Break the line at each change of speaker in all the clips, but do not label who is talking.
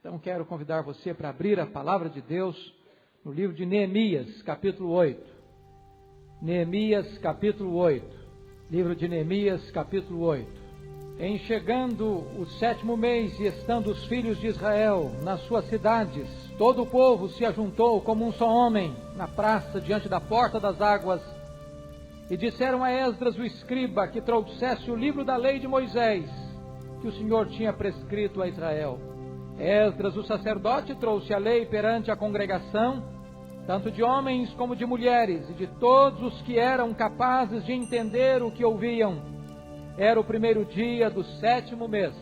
Então quero convidar você para abrir a palavra de Deus no livro de Neemias, capítulo 8. Neemias, capítulo 8. Livro de Neemias, capítulo 8. Em chegando o 7º mês e estando os filhos de Israel nas suas cidades, todo o povo se ajuntou como um só homem na praça diante da porta das águas, e disseram a Esdras o escriba que trouxesse o livro da lei de Moisés, que o Senhor tinha prescrito a Israel. Esdras, o sacerdote, trouxe a lei perante a congregação, tanto de homens como de mulheres, e de todos os que eram capazes de entender o que ouviam. Era o 1º dia do 7º mês.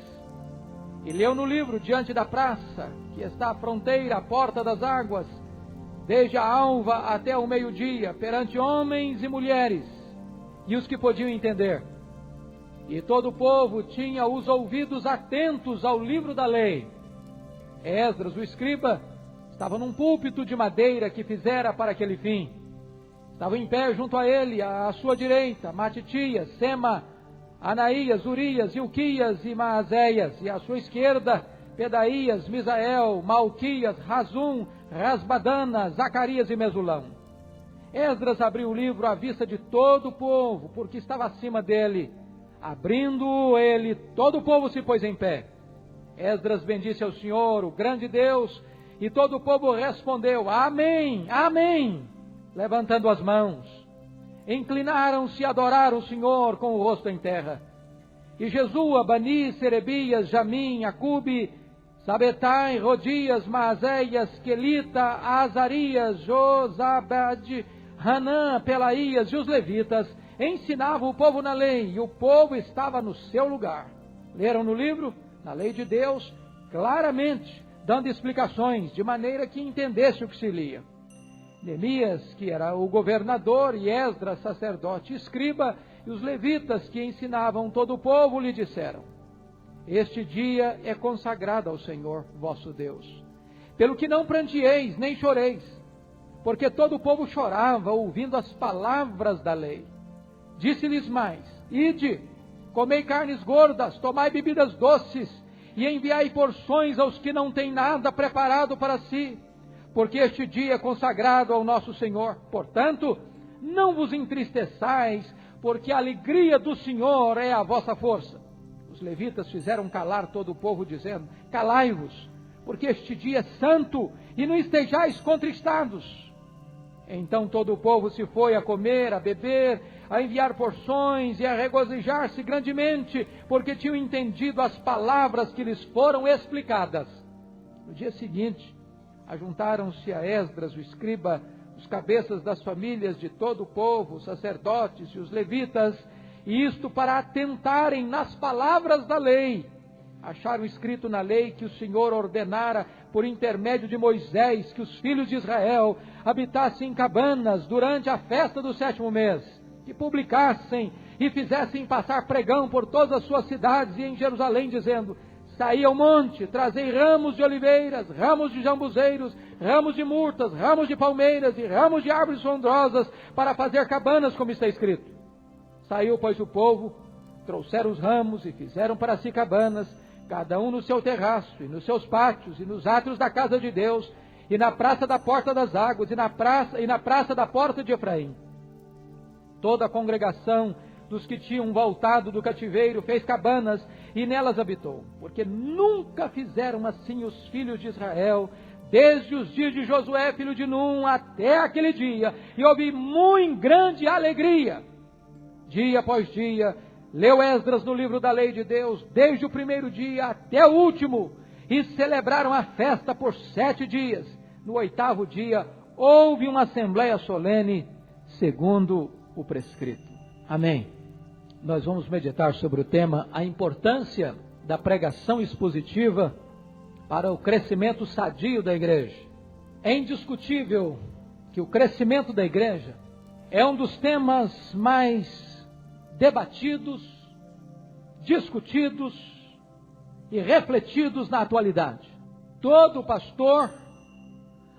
E leu no livro diante da praça, que está à fronteira, à porta das águas, desde a alva até o meio-dia, perante homens e mulheres, e os que podiam entender. E todo o povo tinha os ouvidos atentos ao livro da lei. Esdras, o escriba, estava num púlpito de madeira que fizera para aquele fim. Estava em pé junto a ele, à sua direita, Matitias, Sema, Anaías, Urias, Ilquias e Maazéias, e à sua esquerda, Pedaías, Misael, Malquias, Razum, Rasbadana, Zacarias e Mesulão. Esdras abriu o livro à vista de todo o povo, porque estava acima dele. Abrindo ele, todo o povo se pôs em pé. Esdras bendisse ao Senhor, o grande Deus, e todo o povo respondeu, Amém, Amém, levantando as mãos. Inclinaram-se a adorar o Senhor com o rosto em terra. E Jesua, Bani, Serebias, Jamim, Acube, Sabetai, Rodias, Maazéias, Quelita, Azarias, Josabade, Hanã, Pelaías e os levitas ensinavam o povo na lei, e o povo estava no seu lugar. Leram no livro, na lei de Deus, claramente, dando explicações, de maneira que entendesse o que se lia. Neemias, que era o governador, e Esdras, sacerdote e escriba, e os levitas que ensinavam todo o povo, lhe disseram, Este dia é consagrado ao Senhor, vosso Deus, pelo que não pranteeis, nem choreis, porque todo o povo chorava, ouvindo as palavras da lei. Disse-lhes mais, Ide, comei carnes gordas, tomai bebidas doces, e enviai porções aos que não têm nada preparado para si, porque este dia é consagrado ao nosso Senhor. Portanto, não vos entristeçais, porque a alegria do Senhor é a vossa força. Os levitas fizeram calar todo o povo, dizendo, Calai-vos, porque este dia é santo, e não estejais contristados. Então todo o povo se foi a comer, a beber, a enviar porções e a regozijar-se grandemente, porque tinham entendido as palavras que lhes foram explicadas. No dia seguinte, ajuntaram-se a Esdras, o escriba, os cabeças das famílias de todo o povo, os sacerdotes e os levitas, e isto para atentarem nas palavras da lei. Acharam escrito na lei que o Senhor ordenara, por intermédio de Moisés, que os filhos de Israel habitassem em cabanas durante a festa do 7º mês, que publicassem e fizessem passar pregão por todas as suas cidades e em Jerusalém, dizendo, Saí ao monte, trazei ramos de oliveiras, ramos de jambuzeiros, ramos de murtas, ramos de palmeiras e ramos de árvores frondosas, para fazer cabanas, como está escrito. Saiu, pois, o povo, trouxeram os ramos e fizeram para si cabanas, cada um no seu terraço, e nos seus pátios, e nos átrios da casa de Deus, e na praça da porta das águas, e na praça da porta de Efraim. Toda a congregação dos que tinham voltado do cativeiro fez cabanas, e nelas habitou, porque nunca fizeram assim os filhos de Israel, desde os dias de Josué, filho de Num, até aquele dia, e houve muito grande alegria. Dia após dia, leu Esdras no livro da lei de Deus, desde o 1º dia até o último, e celebraram a festa por 7 dias. No 8º dia, houve uma assembleia solene, segundo o prescrito. Amém. Nós vamos meditar sobre o tema, a importância da pregação expositiva para o crescimento sadio da igreja. É indiscutível que o crescimento da igreja é um dos temas mais debatidos, discutidos e refletidos na atualidade. Todo pastor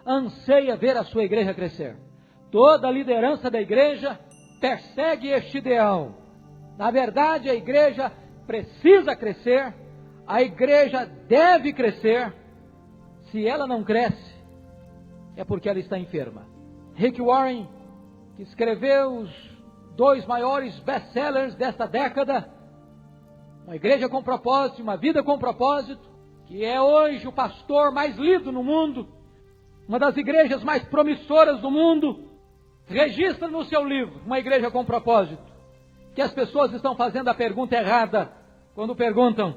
anseia ver a sua igreja crescer. Toda a liderança da igreja persegue este ideal. Na verdade, a igreja precisa crescer, a igreja deve crescer, Se ela não cresce, é porque ela está enferma. Rick Warren, que escreveu os 2 maiores best-sellers desta década, Uma Igreja com Propósito, Uma Vida com Propósito, que é hoje o pastor mais lido no mundo, uma das igrejas mais promissoras do mundo, registra no seu livro, Uma Igreja com Propósito, que as pessoas estão fazendo a pergunta errada quando perguntam: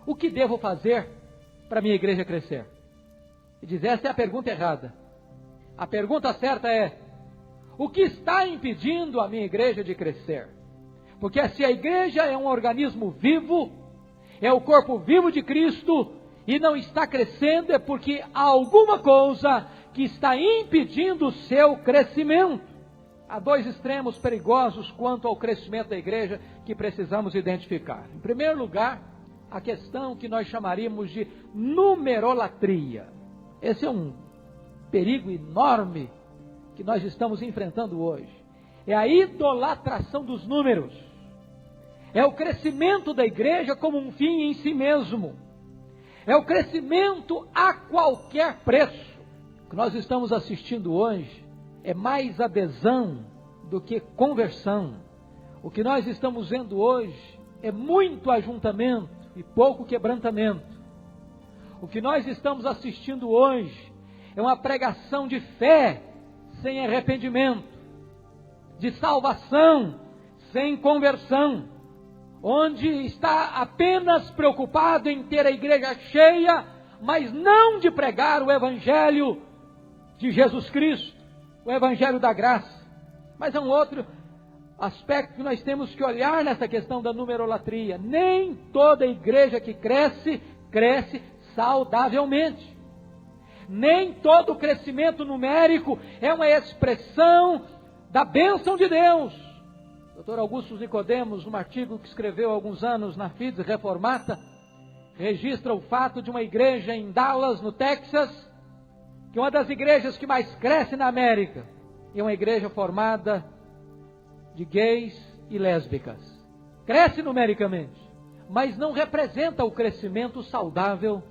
o que devo fazer para minha igreja crescer? E diz, essa é a pergunta errada. A pergunta certa é: o que está impedindo a minha igreja de crescer? Porque se a igreja é um organismo vivo, é o corpo vivo de Cristo, e não está crescendo, é porque há alguma coisa que está impedindo o seu crescimento. Há 2 extremos perigosos quanto ao crescimento da igreja que precisamos identificar. Em primeiro lugar, a questão que nós chamaríamos de numerolatria. Esse é um perigo enorme que nós estamos enfrentando hoje. É a idolatração dos números. É o crescimento da igreja como um fim em si mesmo. É o crescimento a qualquer preço. O que nós estamos assistindo hoje é mais adesão do que conversão. O que nós estamos vendo hoje é muito ajuntamento e pouco quebrantamento. O que nós estamos assistindo hoje é uma pregação de fé sem arrependimento, de salvação sem conversão, onde está apenas preocupado em ter a igreja cheia, mas não de pregar o Evangelho de Jesus Cristo, o Evangelho da graça. Mas é um outro aspecto que nós temos que olhar nessa questão da numerolatria. Nem toda igreja que cresce, cresce saudavelmente. Nem todo crescimento numérico é uma expressão da bênção de Deus. Dr. Augusto Nicodemos, num artigo que escreveu há alguns anos na Fides Reformata, registra o fato de uma igreja em Dallas, no Texas, que é uma das igrejas que mais cresce na América, é uma igreja formada de gays e lésbicas. Cresce numericamente, mas não representa o crescimento saudável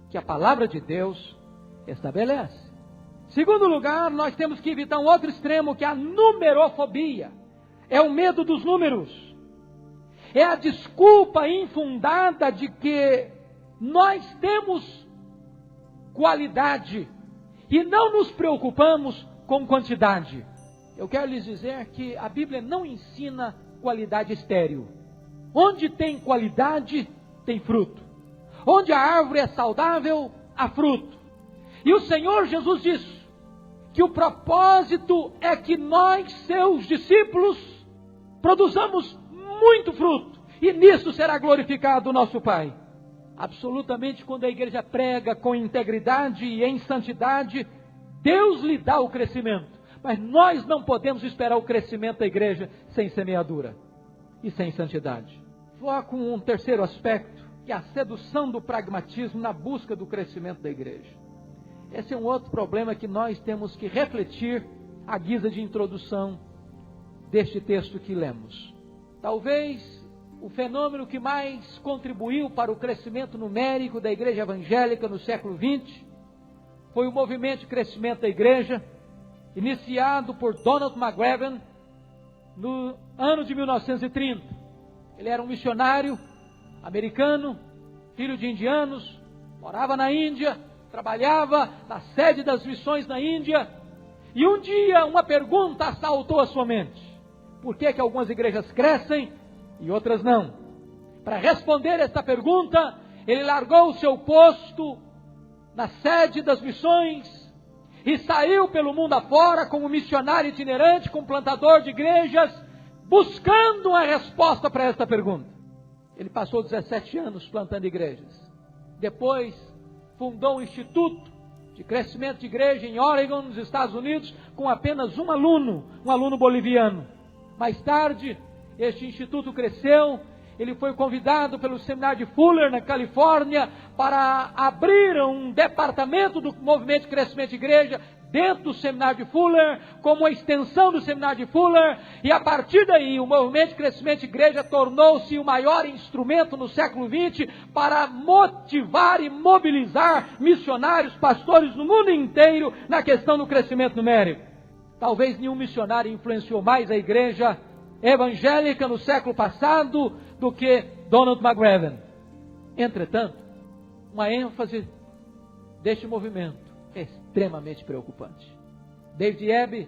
que a palavra de Deus estabelece. Segundo lugar, nós temos que evitar um outro extremo, que é a numerofobia. É o medo dos números. É a desculpa infundada de que nós temos qualidade e não nos preocupamos com quantidade. Eu quero lhes dizer que a Bíblia não ensina qualidade estéril. Onde tem qualidade, tem fruto. Onde a árvore é saudável, há fruto. E o Senhor Jesus disse que o propósito é que nós, seus discípulos, produzamos muito fruto, e nisso será glorificado o nosso Pai. Absolutamente, quando a igreja prega com integridade e em santidade, Deus lhe dá o crescimento. Mas nós não podemos esperar o crescimento da igreja sem semeadura e sem santidade. Foco um terceiro aspecto, que é a sedução do pragmatismo na busca do crescimento da igreja. Esse é um outro problema que nós temos que refletir à guisa de introdução deste texto que lemos. Talvez o fenômeno que mais contribuiu para o crescimento numérico da igreja evangélica no século XX foi o movimento de crescimento da igreja, iniciado por Donald McGavran no ano de 1930. Ele era um missionário americano, filho de indianos, morava na Índia, trabalhava na sede das missões na Índia, e um dia uma pergunta assaltou a sua mente: por que que algumas igrejas crescem e outras não? Para responder esta pergunta, ele largou o seu posto na sede das missões e saiu pelo mundo afora como missionário itinerante, como plantador de igrejas, buscando uma resposta para esta pergunta. Ele passou 17 anos plantando igrejas. Depois fundou um instituto de crescimento de igreja em Oregon, nos Estados Unidos, com apenas um aluno boliviano. Mais tarde, este instituto cresceu. Ele foi convidado pelo seminário de Fuller, na Califórnia, para abrir um departamento do movimento de crescimento de igreja dentro do seminário de Fuller, como uma extensão do seminário de Fuller, e a partir daí o movimento de crescimento de igreja tornou-se o maior instrumento no século XX para motivar e mobilizar missionários, pastores no mundo inteiro na questão do crescimento numérico. Talvez nenhum missionário influenciou mais a igreja evangélica no século passado do que Donald McGavran. Entretanto, uma ênfase deste movimento é extremamente preocupante. David Ebb,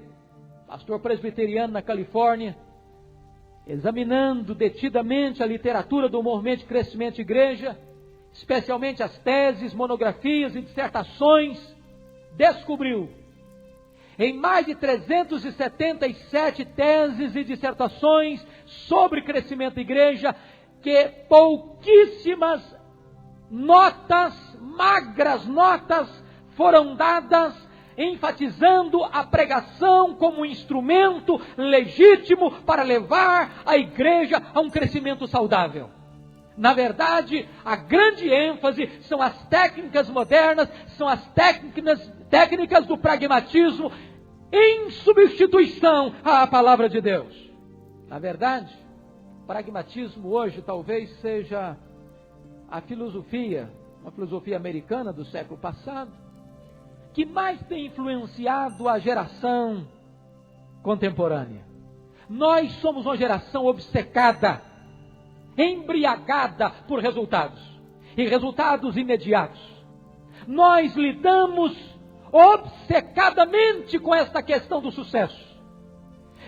pastor presbiteriano na Califórnia, examinando detidamente a literatura do movimento de crescimento de igreja, especialmente as teses, monografias e dissertações, descobriu em mais de 377 teses e dissertações sobre crescimento da igreja, que pouquíssimas notas, magras notas, foram dadas enfatizando a pregação como um instrumento legítimo para levar a igreja a um crescimento saudável. Na verdade, a grande ênfase são as técnicas modernas, são as técnicas do pragmatismo em substituição à palavra de Deus. Na verdade, o pragmatismo hoje talvez seja a filosofia, uma filosofia americana do século passado, que mais tem influenciado a geração contemporânea. Nós somos uma geração obcecada, embriagada por resultados, e resultados imediatos. Nós lidamos obcecadamente com esta questão do sucesso.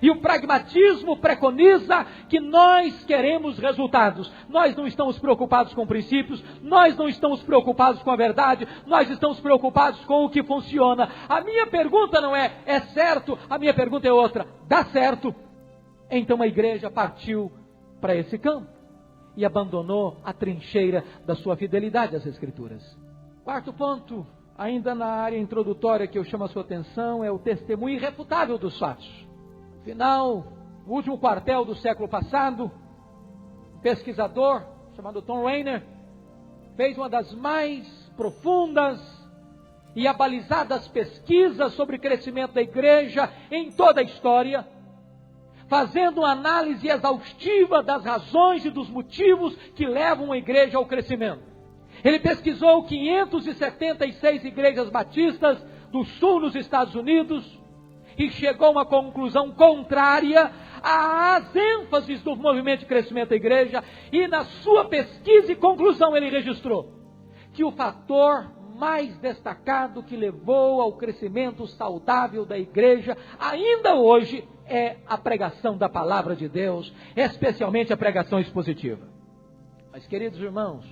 E o pragmatismo preconiza que nós queremos resultados. Nós não estamos preocupados com princípios, nós não estamos preocupados com a verdade, nós estamos preocupados com o que funciona. A minha pergunta não é certo? A minha pergunta é outra: dá certo? Então a igreja partiu para esse campo e abandonou a trincheira da sua fidelidade às Escrituras. Quarto ponto, ainda na área introdutória que eu chamo a sua atenção, é o testemunho irrefutável dos fatos. Afinal, no último quartel do século passado, um pesquisador chamado Tom Rainer fez uma das mais profundas e abalizadas pesquisas sobre o crescimento da igreja em toda a história, fazendo uma análise exaustiva das razões e dos motivos que levam a igreja ao crescimento. Ele pesquisou 576 igrejas batistas do sul nos Estados Unidos e chegou a uma conclusão contrária às ênfases do movimento de crescimento da igreja, e na sua pesquisa e conclusão ele registrou que o fator mais destacado que levou ao crescimento saudável da igreja ainda hoje é a pregação da palavra de Deus, especialmente a pregação expositiva. Mas, queridos irmãos,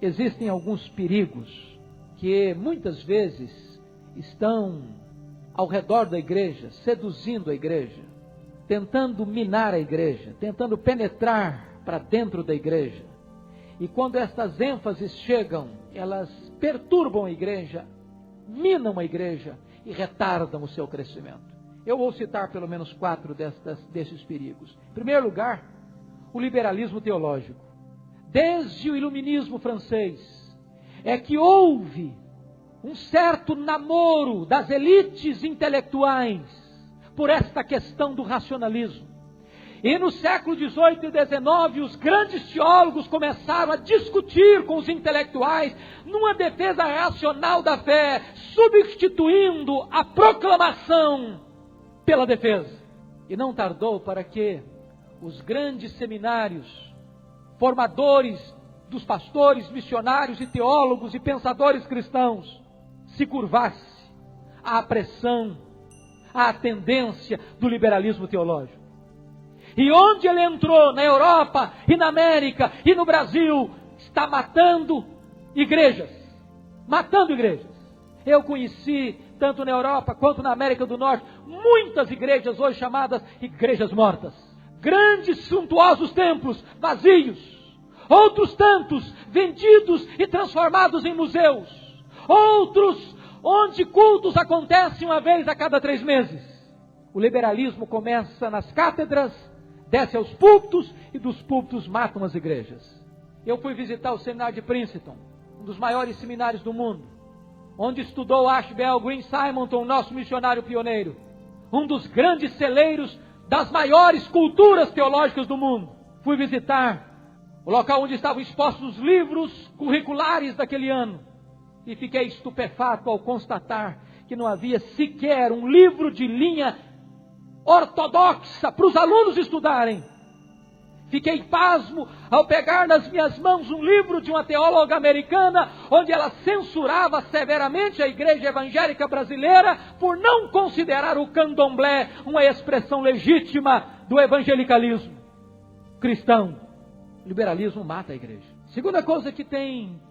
existem alguns perigos que muitas vezes estão ao redor da igreja, seduzindo a igreja, tentando minar a igreja, tentando penetrar para dentro da igreja. E quando estas ênfases chegam, elas perturbam a igreja, minam a igreja e retardam o seu crescimento. Eu vou citar pelo menos 4 desses perigos. Em primeiro lugar, o liberalismo teológico. Desde o iluminismo francês, é que houve um certo namoro das elites intelectuais por esta questão do racionalismo. E no século XVIII e XIX, os grandes teólogos começaram a discutir com os intelectuais numa defesa racional da fé, substituindo a proclamação pela defesa. E não tardou para que os grandes seminários, formadores dos pastores, missionários e teólogos e pensadores cristãos, se curvasse à pressão, à tendência do liberalismo teológico. E onde ele entrou, na Europa e na América e no Brasil, está matando igrejas. Matando igrejas. Eu conheci, tanto na Europa quanto na América do Norte, muitas igrejas hoje chamadas igrejas mortas. Grandes, suntuosos templos vazios. Outros tantos vendidos e transformados em museus. Outros onde cultos acontecem uma vez a cada 3 meses. O liberalismo começa nas cátedras, desce aos púlpitos e dos púlpitos matam as igrejas. Eu fui visitar o seminário de Princeton, um dos maiores seminários do mundo. onde estudou Ashbel Green Simonton, nosso missionário pioneiro, um dos grandes celeiros das maiores culturas teológicas do mundo. Fui visitar o local onde estavam expostos os livros curriculares daquele ano e fiquei estupefato ao constatar que não havia sequer um livro de linha ortodoxa para os alunos estudarem. Fiquei pasmo ao pegar nas minhas mãos um livro de uma teóloga americana, onde ela censurava severamente a igreja evangélica brasileira por não considerar o candomblé uma expressão legítima do evangelicalismo cristão. O liberalismo mata a igreja. Segunda coisa que tem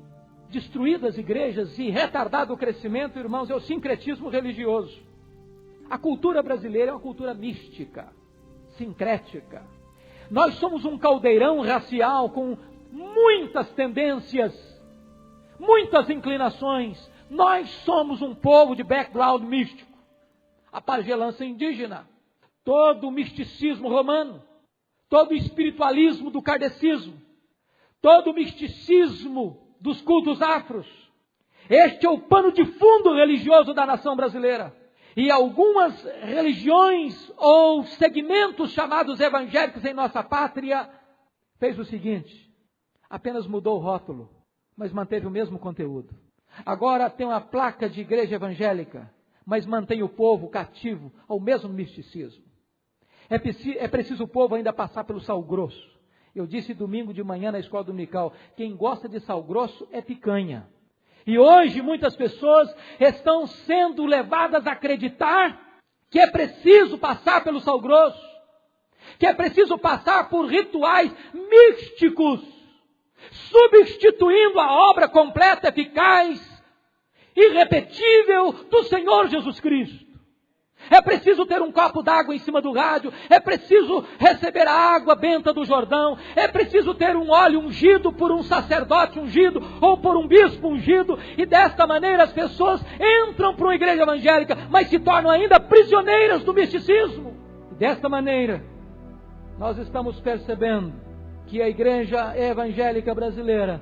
destruído as igrejas e retardado o crescimento, irmãos, é o sincretismo religioso. A cultura brasileira é uma cultura mística, sincrética. Nós somos um caldeirão racial com muitas tendências, muitas inclinações. Nós somos um povo de background místico. A pagelança indígena, todo o misticismo romano, todo o espiritualismo do kardecismo, todo o misticismo dos cultos afros. Este é o pano de fundo religioso da nação brasileira. E algumas religiões ou segmentos chamados evangélicos em nossa pátria fez o seguinte: apenas mudou o rótulo, mas manteve o mesmo conteúdo. Agora tem uma placa de igreja evangélica, mas mantém o povo cativo ao mesmo misticismo. É preciso o povo ainda passar pelo sal grosso. Eu disse domingo de manhã na escola dominical, quem gosta de sal grosso é picanha. E hoje muitas pessoas estão sendo levadas a acreditar que é preciso passar pelo sal grosso, que é preciso passar por rituais místicos, substituindo a obra completa, eficaz, irrepetível do Senhor Jesus Cristo. É preciso ter um copo d'água em cima do rádio, é preciso receber a água benta do Jordão, é preciso ter um óleo ungido por um sacerdote ungido ou por um bispo ungido, e desta maneira as pessoas entram para uma igreja evangélica, mas se tornam ainda prisioneiras do misticismo. E desta maneira, nós estamos percebendo que a igreja evangélica brasileira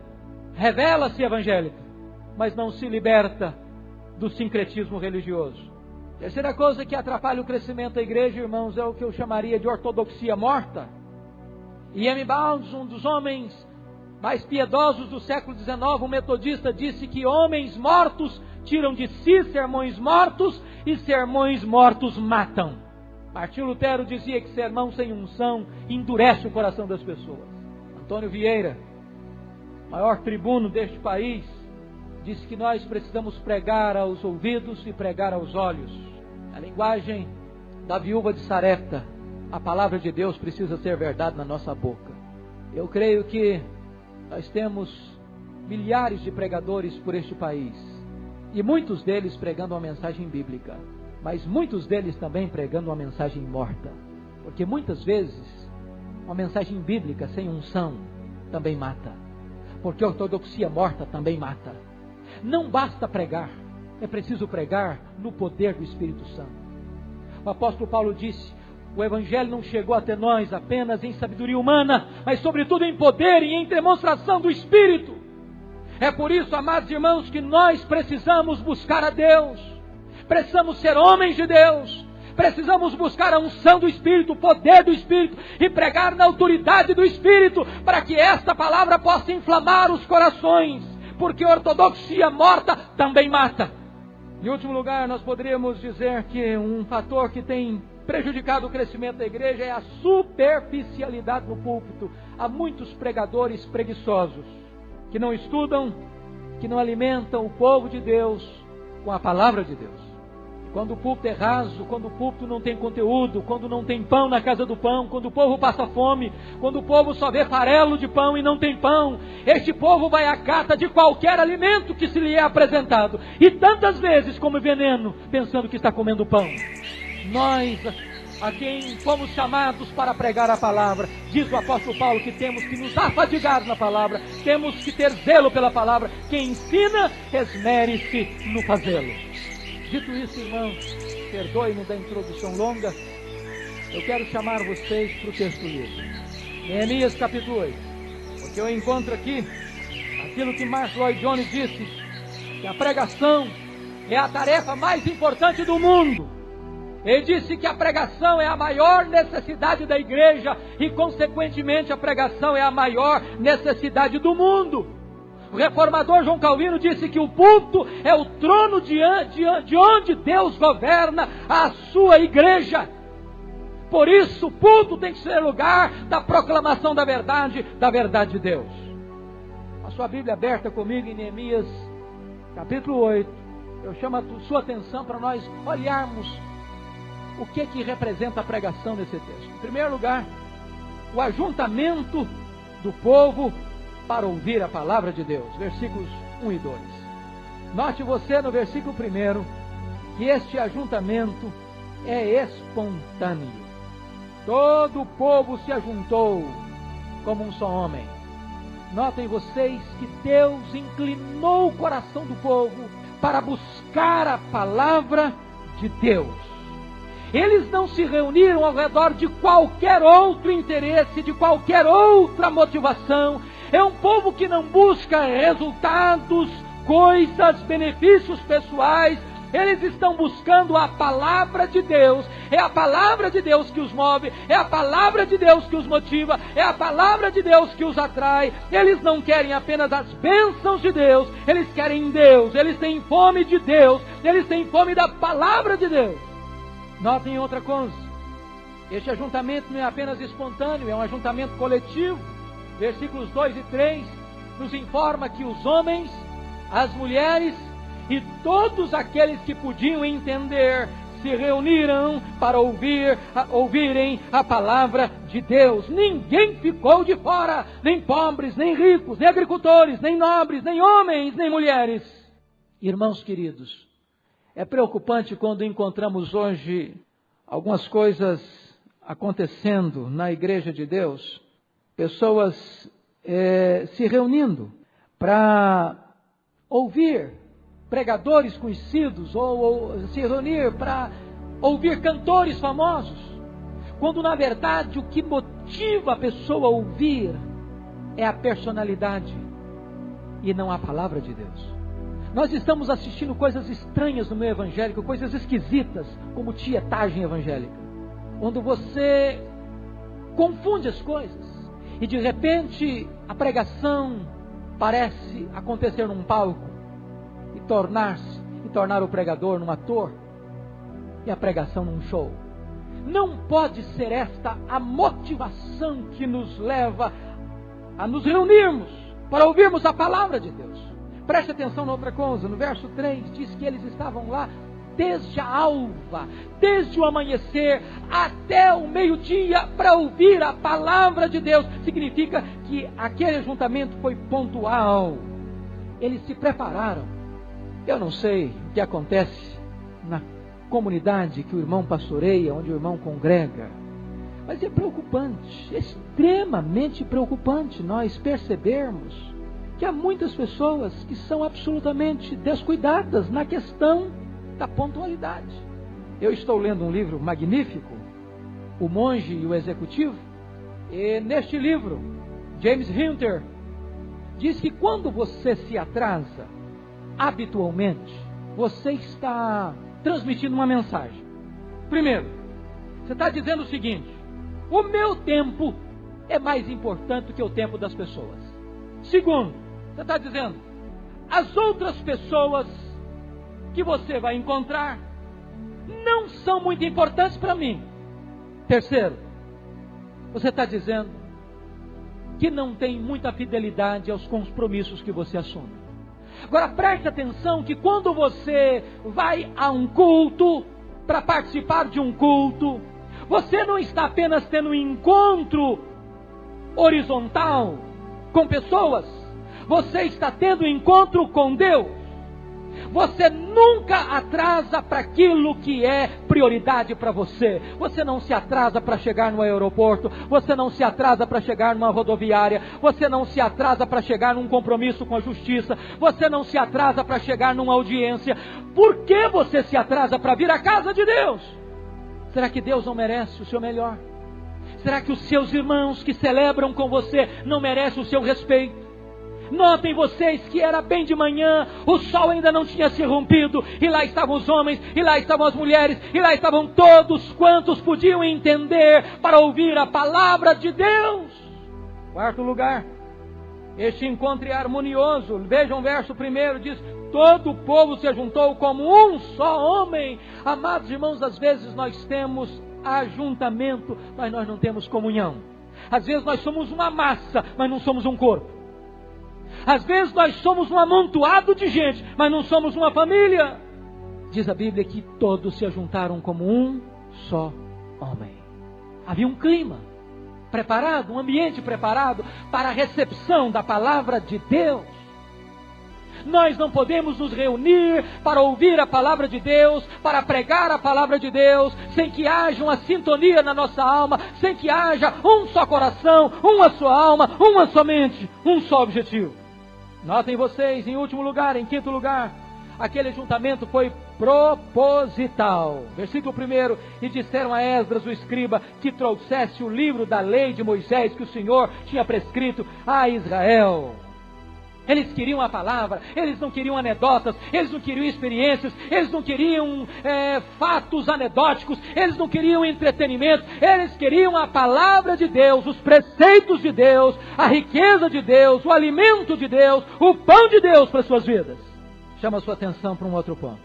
revela-se evangélica, mas não se liberta do sincretismo religioso. Terceira coisa que atrapalha o crescimento da igreja, irmãos, é o que eu chamaria de ortodoxia morta. E.M. Bounds, um dos homens mais piedosos do século XIX, um metodista, disse que homens mortos tiram de si sermões mortos e sermões mortos matam. Martinho Lutero dizia que sermão sem unção endurece o coração das pessoas. Antônio Vieira, maior tribuno deste país, disse que nós precisamos pregar aos ouvidos e pregar aos olhos. A linguagem da viúva de Sarepta, a palavra de Deus precisa ser verdade na nossa boca. Eu creio que nós temos milhares de pregadores por este país, e muitos deles pregando uma mensagem bíblica, mas muitos deles também pregando uma mensagem morta, porque muitas vezes uma mensagem bíblica sem unção também mata, porque a ortodoxia morta também mata. Não basta pregar, é preciso pregar no poder do Espírito Santo. O apóstolo Paulo disse: o Evangelho não chegou até nós apenas em sabedoria humana, mas sobretudo em poder e em demonstração do Espírito. É por isso, amados irmãos, que nós precisamos buscar a Deus, precisamos ser homens de Deus, precisamos buscar a unção do Espírito, o poder do Espírito, e pregar na autoridade do Espírito, para que esta palavra possa inflamar os corações, porque a ortodoxia morta também mata. Em último lugar, nós poderíamos dizer que um fator que tem prejudicado o crescimento da igreja é a superficialidade no púlpito. Há muitos pregadores preguiçosos, que não estudam, que não alimentam o povo de Deus com a palavra de Deus. Quando o púlpito é raso, quando o púlpito não tem conteúdo, quando não tem pão na casa do pão, quando o povo passa fome, quando o povo só vê farelo de pão e não tem pão, este povo vai à cata de qualquer alimento que se lhe é apresentado, e tantas vezes come veneno, pensando que está comendo pão. Nós, a quem fomos chamados para pregar a palavra, diz o apóstolo Paulo que temos que nos afadigar na palavra, temos que ter zelo pela palavra. Quem ensina, esmere-se no fazê-lo. Dito isso, irmãos, perdoe-me da introdução longa, eu quero chamar vocês para o texto livre. Neemias capítulo 8, porque eu encontro aqui aquilo que Mark Lloyd Jones disse, que a pregação é a tarefa mais importante do mundo. Ele disse que a pregação é a maior necessidade da igreja e, consequentemente, a pregação é a maior necessidade do mundo. O reformador João Calvino disse que o púlpito é o trono de onde Deus governa a sua igreja. Por isso, o púlpito tem que ser lugar da proclamação da verdade de Deus. A sua Bíblia aberta comigo em Neemias, capítulo 8. Eu chamo a sua atenção para nós olharmos o que representa a pregação nesse texto. Em primeiro lugar, o ajuntamento do povo para ouvir a palavra de Deus. Versículos 1 e 2. Note você no versículo 1 que este ajuntamento é espontâneo. Todo o povo se ajuntou como um só homem. Notem vocês que Deus inclinou o coração do povo para buscar a palavra de Deus. Eles não se reuniram ao redor de qualquer outro interesse, de qualquer outra motivação. É um povo que não busca resultados, coisas, benefícios pessoais. Eles estão buscando a palavra de Deus. É a palavra de Deus que os move, é a palavra de Deus que os motiva, é a palavra de Deus que os atrai. Eles não querem apenas as bênçãos de Deus, eles querem Deus, eles têm fome de Deus, eles têm fome da palavra de Deus. Notem outra coisa, este ajuntamento não é apenas espontâneo, é um ajuntamento coletivo. Versículos 2 e 3 nos informa que os homens, as mulheres e todos aqueles que podiam entender se reuniram para ouvirem a palavra de Deus. Ninguém ficou de fora, nem pobres, nem ricos, nem agricultores, nem nobres, nem homens, nem mulheres. Irmãos queridos, é preocupante quando encontramos hoje algumas coisas acontecendo na igreja de Deus, pessoas se reunindo para ouvir pregadores conhecidos ou se reunir para ouvir cantores famosos, quando na verdade o que motiva a pessoa a ouvir é a personalidade e não a palavra de Deus. Nós estamos assistindo coisas estranhas no meio evangélico, coisas esquisitas, como tietagem evangélica, onde você confunde as coisas e de repente a pregação parece acontecer num palco e tornar o pregador num ator e a pregação num show. Não pode ser esta a motivação que nos leva a nos reunirmos para ouvirmos a palavra de Deus. Preste atenção na outra coisa, no verso 3 diz que eles estavam lá desde a alva, desde o amanhecer até o meio-dia para ouvir a palavra de Deus. Significa que aquele ajuntamento foi pontual. Eles se prepararam. Eu não sei o que acontece na comunidade que o irmão pastoreia, onde o irmão congrega, mas é preocupante, extremamente preocupante nós percebermos que há muitas pessoas que são absolutamente descuidadas na questão da pontualidade. Eu estou lendo um livro magnífico, O Monge e o Executivo, e neste livro, James Hunter diz que quando você se atrasa, habitualmente, você está transmitindo uma mensagem. Primeiro, você está dizendo o seguinte: o meu tempo é mais importante do que o tempo das pessoas. Segundo, você está dizendo, as outras pessoas que você vai encontrar não são muito importantes para mim. Terceiro, você está dizendo que não tem muita fidelidade aos compromissos que você assume. Agora preste atenção que quando você vai a um culto, para participar de um culto, você não está apenas tendo um encontro horizontal com pessoas, você está tendo um encontro com Deus. Você nunca atrasa para aquilo que é prioridade para você. Você não se atrasa para chegar no aeroporto, você não se atrasa para chegar numa rodoviária, você não se atrasa para chegar num compromisso com a justiça, você não se atrasa para chegar numa audiência. Por que você se atrasa para vir à casa de Deus? Será que Deus não merece o seu melhor? Será que os seus irmãos que celebram com você não merecem o seu respeito? Notem vocês que era bem de manhã, o sol ainda não tinha se rompido, e lá estavam os homens, e lá estavam as mulheres, e lá estavam todos quantos podiam entender para ouvir a palavra de Deus. Quarto lugar, este encontro é harmonioso. Vejam o verso 1, diz: todo o povo se juntou como um só homem. Amados irmãos, às vezes nós temos ajuntamento, mas nós não temos comunhão. Às vezes nós somos uma massa, mas não somos um corpo. Às vezes nós somos um amontoado de gente, mas não somos uma família. Diz a Bíblia que todos se ajuntaram como um só homem. Havia um clima preparado, um ambiente preparado para a recepção da palavra de Deus. Nós não podemos nos reunir para ouvir a palavra de Deus, para pregar a palavra de Deus, sem que haja uma sintonia na nossa alma, sem que haja um só coração, uma só alma, uma só mente, um só objetivo. Notem vocês, em último lugar, em quinto lugar, aquele ajuntamento foi proposital. Versículo 1, e disseram a Esdras, o escriba, que trouxesse o livro da lei de Moisés que o Senhor tinha prescrito a Israel. Eles queriam a palavra, eles não queriam anedotas, eles não queriam experiências, eles não queriam fatos anedóticos, eles não queriam entretenimento, eles queriam a palavra de Deus, os preceitos de Deus, a riqueza de Deus, o alimento de Deus, o pão de Deus para as suas vidas. Chama a sua atenção para um outro ponto: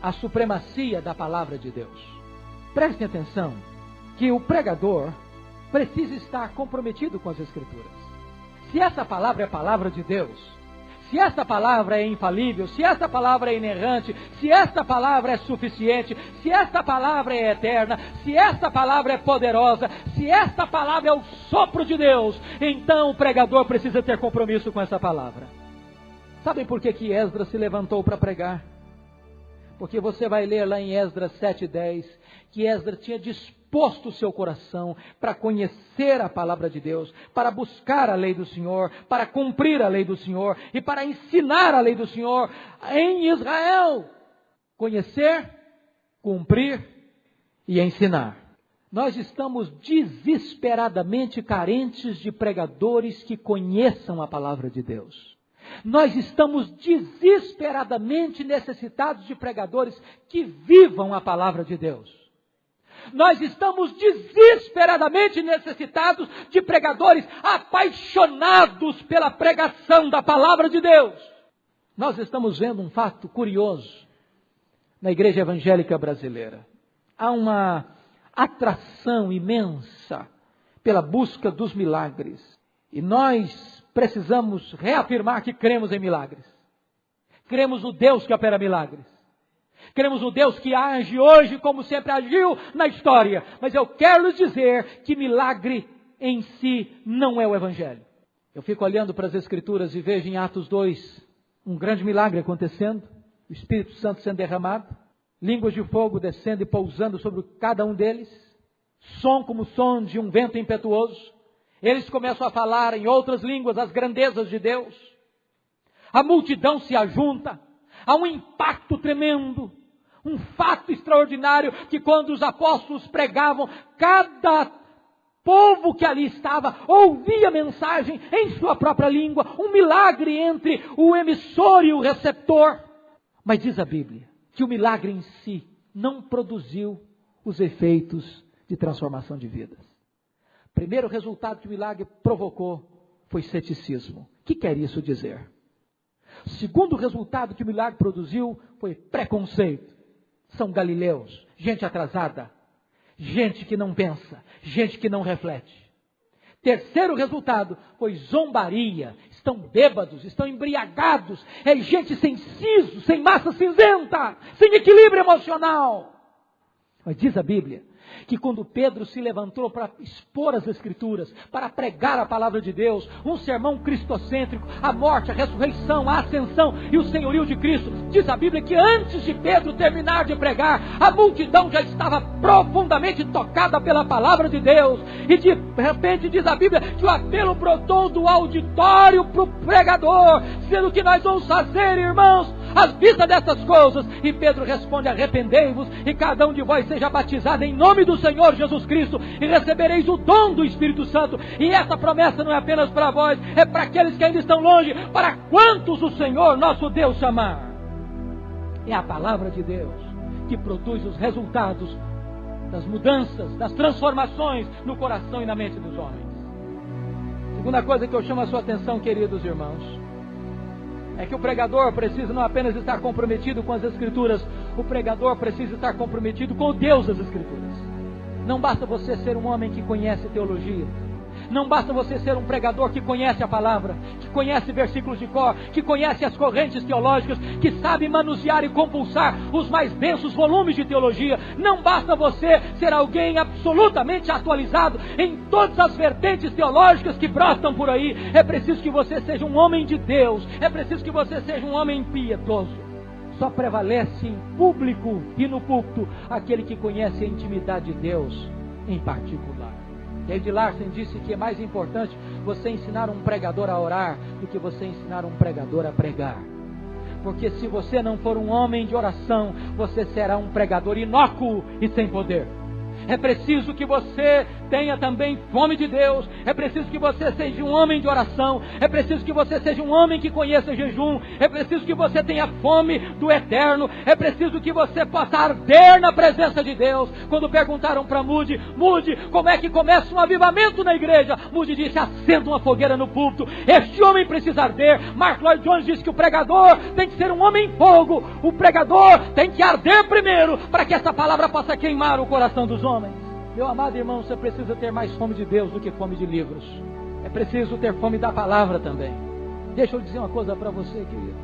a supremacia da palavra de Deus. Prestem atenção que o pregador precisa estar comprometido com as Escrituras. Se essa palavra é a palavra de Deus, se esta palavra é infalível, se esta palavra é inerrante, se esta palavra é suficiente, se esta palavra é eterna, se esta palavra é poderosa, se esta palavra é o sopro de Deus, então o pregador precisa ter compromisso com essa palavra. Sabem por que Esdras se levantou para pregar? Porque você vai ler lá em Esdras 7:10, que Esdras tinha disposto o seu coração para conhecer a palavra de Deus, para buscar a lei do Senhor, para cumprir a lei do Senhor e para ensinar a lei do Senhor em Israel. Conhecer, cumprir e ensinar. Nós estamos desesperadamente carentes de pregadores que conheçam a palavra de Deus. Nós estamos desesperadamente necessitados de pregadores que vivam a palavra de Deus. Nós estamos desesperadamente necessitados de pregadores apaixonados pela pregação da palavra de Deus. Nós estamos vendo um fato curioso na igreja evangélica brasileira. Há uma atração imensa pela busca dos milagres. E nós precisamos reafirmar que cremos em milagres. Cremos no Deus que opera milagres. Cremos no Deus que age hoje como sempre agiu na história. Mas eu quero lhes dizer que milagre em si não é o Evangelho. Eu fico olhando para as Escrituras e vejo em Atos 2 um grande milagre acontecendo. O Espírito Santo sendo derramado. Línguas de fogo descendo e pousando sobre cada um deles. Som como som de um vento impetuoso. Eles começam a falar em outras línguas as grandezas de Deus. A multidão se ajunta. Há um impacto tremendo, um fato extraordinário, que quando os apóstolos pregavam, cada povo que ali estava ouvia a mensagem em sua própria língua, um milagre entre o emissor e o receptor. Mas diz a Bíblia que o milagre em si não produziu os efeitos de transformação de vidas. Primeiro resultado que o milagre provocou foi ceticismo. O que quer isso dizer? O segundo resultado que o milagre produziu foi preconceito. São galileus, gente atrasada, gente que não pensa, gente que não reflete. Terceiro resultado foi zombaria. Estão bêbados, estão embriagados. É gente sem siso, sem massa cinzenta, sem equilíbrio emocional. Mas diz a Bíblia que quando Pedro se levantou para expor as Escrituras, para pregar a palavra de Deus, um sermão cristocêntrico, a morte, a ressurreição, a ascensão e o senhorio de Cristo, diz a Bíblia que antes de Pedro terminar de pregar, a multidão já estava profundamente tocada pela palavra de Deus, e de repente diz a Bíblia que o apelo brotou do auditório para o pregador, sendo que nós vamos fazer, irmãos, à vista dessas coisas? E Pedro responde: arrependei-vos e cada um de vós seja batizado em nome do Senhor Jesus Cristo e recebereis o dom do Espírito Santo. E essa promessa não é apenas para vós, é para aqueles que ainda estão longe, para quantos o Senhor nosso Deus chamar. É a palavra de Deus que produz os resultados das mudanças, das transformações no coração e na mente dos homens. Segunda coisa que eu chamo a sua atenção, queridos irmãos, é que o pregador precisa não apenas estar comprometido com as Escrituras, o pregador precisa estar comprometido com o Deus das Escrituras. Não basta você ser um homem que conhece teologia, não basta você ser um pregador que conhece a palavra, que conhece versículos de cor, que conhece as correntes teológicas, que sabe manusear e compulsar os mais densos volumes de teologia. Não basta você ser alguém absolutamente atualizado em todas as vertentes teológicas que brotam por aí. É preciso que você seja um homem de Deus, é preciso que você seja um homem piedoso. Só prevalece em público e no púlpito aquele que conhece a intimidade de Deus em particular. David Larsen disse que é mais importante você ensinar um pregador a orar do que você ensinar um pregador a pregar. Porque se você não for um homem de oração, você será um pregador inócuo e sem poder. É preciso que você tenha também fome de Deus. É preciso que você seja um homem de oração. É preciso que você seja um homem que conheça jejum. É preciso que você tenha fome do eterno. É preciso que você possa arder na presença de Deus. Quando perguntaram para Moody, como é que começa um avivamento na igreja? Moody disse: acenda uma fogueira no púlpito. Este homem precisa arder. Mark Lloyd Jones disse que o pregador tem que ser um homem em fogo. O pregador tem que arder primeiro, para que essa palavra possa queimar o coração dos homens. Meu amado irmão, você precisa ter mais fome de Deus do que fome de livros. É preciso ter fome da palavra também. Deixa eu dizer uma coisa para você, querido.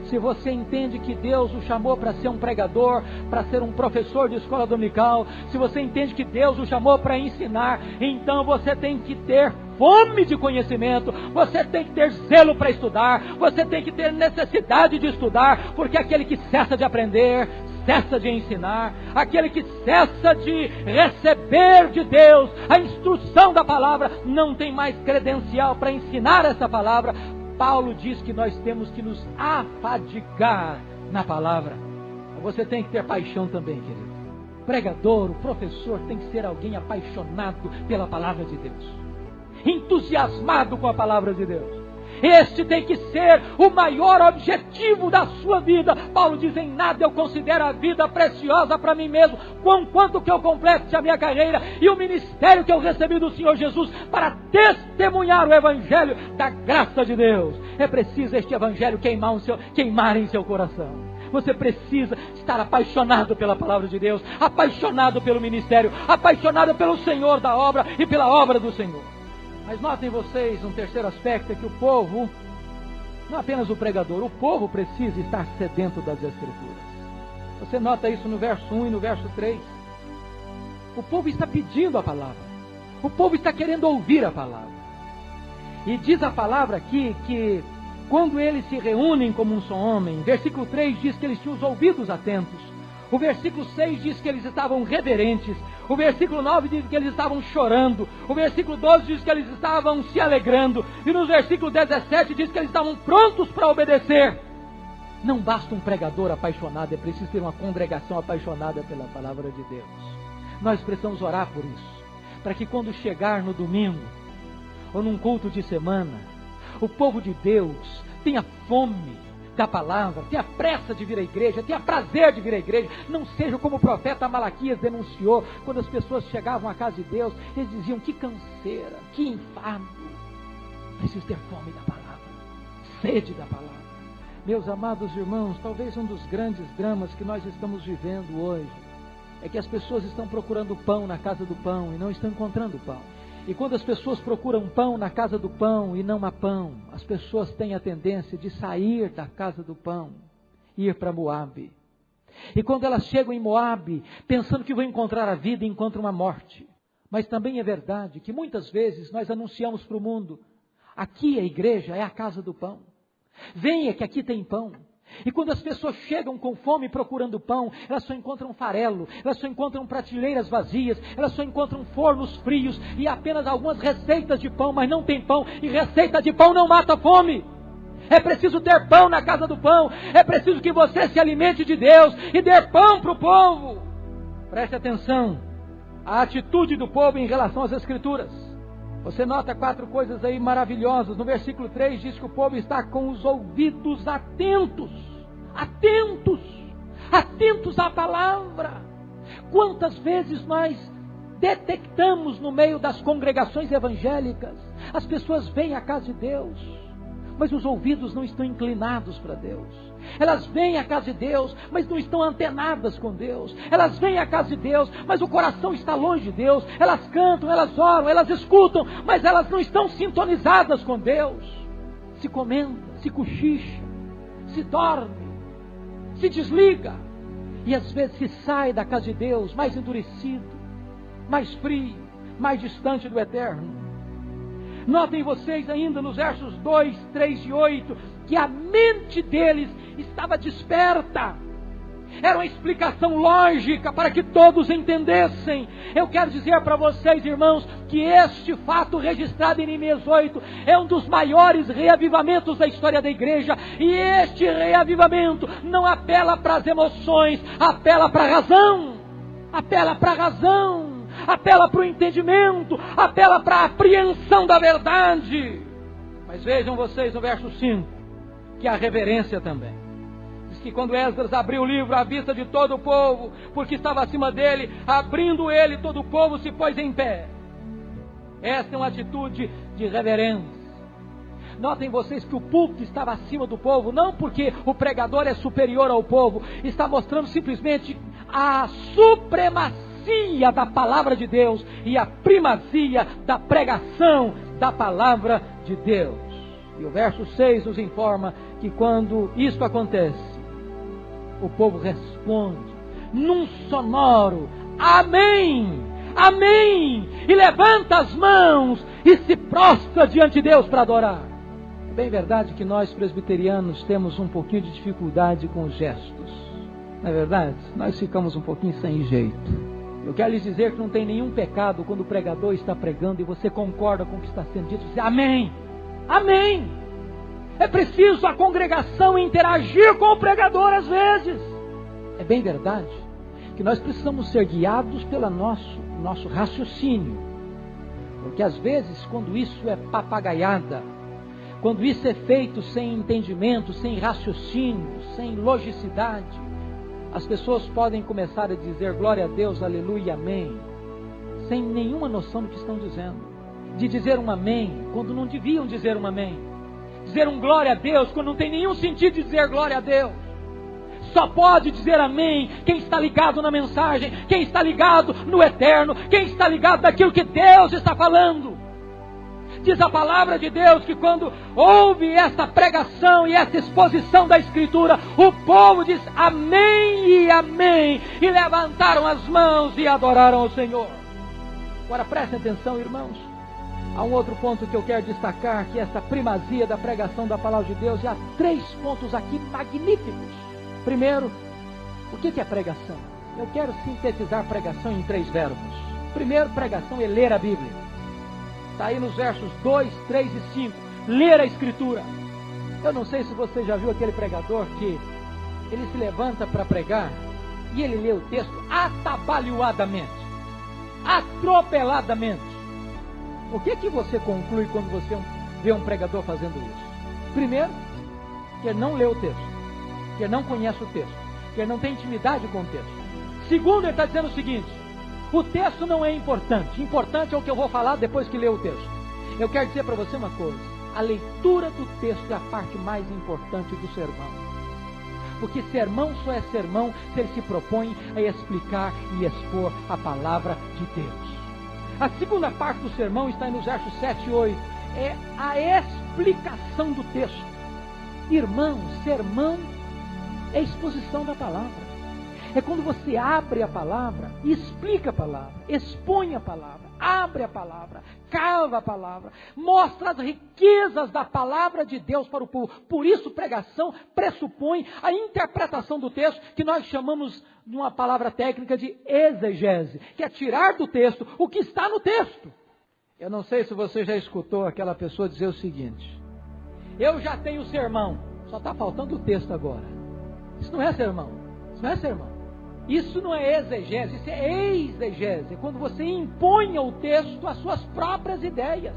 Se você entende que Deus o chamou para ser um pregador, para ser um professor de escola dominical, se você entende que Deus o chamou para ensinar, então você tem que ter fome de conhecimento, você tem que ter zelo para estudar, você tem que ter necessidade de estudar, porque aquele que cessa de aprender, cessa de ensinar, aquele que cessa de receber de Deus a instrução da palavra, não tem mais credencial para ensinar essa palavra. Paulo diz que nós temos que nos afadigar na palavra. Você tem que ter paixão também, querido. O pregador, o professor tem que ser alguém apaixonado pela palavra de Deus, entusiasmado com a palavra de Deus. Este tem que ser o maior objetivo da sua vida. Paulo diz: em nada eu considero a vida preciosa para mim mesmo, quanto que eu complete a minha carreira e o ministério que eu recebi do Senhor Jesus para testemunhar o evangelho da graça de Deus. É preciso este evangelho queimar em seu coração. Você precisa estar apaixonado pela palavra de Deus, apaixonado pelo ministério, apaixonado pelo Senhor da obra e pela obra do Senhor. Mas notem vocês um terceiro aspecto, é que o povo, não apenas o pregador, o povo precisa estar sedento das Escrituras. Você nota isso no verso 1 e no verso 3. O povo está pedindo a palavra. O povo está querendo ouvir a palavra. E diz a palavra aqui que quando eles se reúnem como um só homem, versículo 3 diz que eles tinham os ouvidos atentos. O versículo 6 diz que eles estavam reverentes. O versículo 9 diz que eles estavam chorando. O versículo 12 diz que eles estavam se alegrando. E no versículo 17 diz que eles estavam prontos para obedecer. Não basta um pregador apaixonado, é preciso ter uma congregação apaixonada pela palavra de Deus. Nós precisamos orar por isso, para que quando chegar no domingo, ou num culto de semana, o povo de Deus tenha fome da palavra, tenha pressa de vir à igreja, tenha prazer de vir à igreja. Não seja como o profeta Malaquias denunciou, quando as pessoas chegavam à casa de Deus, eles diziam: que canseira, que enfado. Preciso ter fome da palavra, sede da palavra. Meus amados irmãos, talvez um dos grandes dramas que nós estamos vivendo hoje é que as pessoas estão procurando pão na casa do pão e não estão encontrando pão. E quando as pessoas procuram pão na casa do pão e não há pão, as pessoas têm a tendência de sair da casa do pão e ir para Moabe. E quando elas chegam em Moabe, pensando que vão encontrar a vida, encontram a morte. Mas também é verdade que muitas vezes nós anunciamos para o mundo: aqui a igreja é a casa do pão. Venha que aqui tem pão. E quando as pessoas chegam com fome procurando pão, elas só encontram farelo, elas só encontram prateleiras vazias, elas só encontram fornos frios e apenas algumas receitas de pão, mas não tem pão, e receita de pão não mata a fome. É preciso ter pão na casa do pão. É preciso que você se alimente de Deus e dê pão para o povo. Preste atenção. A atitude do povo em relação às Escrituras. Você nota 4 coisas aí maravilhosas. No versículo 3 diz que o povo está com os ouvidos atentos. Atentos. Atentos à palavra. Quantas vezes nós detectamos no meio das congregações evangélicas, as pessoas vêm à casa de Deus, mas os ouvidos não estão inclinados para Deus. Elas vêm à casa de Deus, mas não estão antenadas com Deus. Elas vêm à casa de Deus, mas o coração está longe de Deus. Elas cantam, elas oram, elas escutam, mas elas não estão sintonizadas com Deus. Se comenta, se cochicha, se dorme, se desliga, e às vezes se sai da casa de Deus mais endurecido, mais frio, mais distante do eterno. Notem vocês ainda nos versos 2, 3 e 8, que a mente deles estava desperta. Era uma explicação lógica para que todos entendessem. Eu quero dizer para vocês, irmãos, que este fato registrado em Neemias 8 é um dos maiores reavivamentos da história da igreja. E este reavivamento não apela para as emoções, apela para a razão. Apela para a razão. Apela para o entendimento, apela para a apreensão da verdade. Mas vejam vocês no verso 5, que há reverência também. Diz que quando Esdras abriu o livro à vista de todo o povo, porque estava acima dele, abrindo ele, todo o povo se pôs em pé. Esta é uma atitude de reverência. Notem vocês que o púlpito estava acima do povo, não porque o pregador é superior ao povo, está mostrando simplesmente a supremacia da palavra de Deus e a primazia da pregação da palavra de Deus. E o verso 6 nos informa que quando isto acontece, o povo responde num sonoro amém, amém, e levanta as mãos e se prostra diante de Deus para adorar. É bem verdade que nós presbiterianos temos um pouquinho de dificuldade com os gestos, não é verdade? Nós ficamos um pouquinho sem jeito. Eu quero lhes dizer que não tem nenhum pecado quando o pregador está pregando e você concorda com o que está sendo dito. Você diz, amém, amém. É preciso a congregação interagir com o pregador às vezes. É bem verdade que nós precisamos ser guiados pelo nosso raciocínio. Porque às vezes quando isso é papagaiada, quando isso é feito sem entendimento, sem raciocínio, sem logicidade, as pessoas podem começar a dizer glória a Deus, aleluia, amém, sem nenhuma noção do que estão dizendo. De dizer um amém quando não deviam dizer um amém. Dizer um glória a Deus quando não tem nenhum sentido de dizer glória a Deus. Só pode dizer amém quem está ligado na mensagem, quem está ligado no eterno, quem está ligado naquilo que Deus está falando. Diz a palavra de Deus que quando houve essa pregação e essa exposição da Escritura, o povo diz amém e amém, e levantaram as mãos e adoraram ao Senhor. Agora prestem atenção, irmãos, há um outro ponto que eu quero destacar, que é essa primazia da pregação da palavra de Deus, e há 3 pontos aqui magníficos. Primeiro, o que é pregação? Eu quero sintetizar pregação em 3 verbos. Primeiro, pregação é ler a Bíblia. Está aí nos versos 2, 3 e 5. Ler a Escritura. Eu não sei se você já viu aquele pregador que ele se levanta para pregar e ele lê o texto atabalhoadamente, atropeladamente. O que você conclui quando você vê um pregador fazendo isso? Primeiro, que ele não lê o texto, que ele não conhece o texto, que ele não tem intimidade com o texto. Segundo, ele está dizendo o seguinte: o texto não é importante. Importante é o que eu vou falar depois que ler o texto. Eu quero dizer para você uma coisa: a leitura do texto é a parte mais importante do sermão. Porque sermão só é sermão se ele se propõe a explicar e expor a palavra de Deus. A segunda parte do sermão está nos versos 7 e 8. É a explicação do texto. Irmão, sermão é exposição da palavra. É quando você abre a palavra, explica a palavra, expõe a palavra, abre a palavra, cava a palavra, mostra as riquezas da palavra de Deus para o povo. Por isso, pregação pressupõe a interpretação do texto, que nós chamamos de uma palavra técnica de exegese, que é tirar do texto o que está no texto. Eu não sei se você já escutou aquela pessoa dizer o seguinte: eu já tenho sermão. Só está faltando o texto agora. Isso não é sermão. Isso não é sermão. Isso não é exegese, isso é exegese. É quando você impõe ao texto as suas próprias ideias.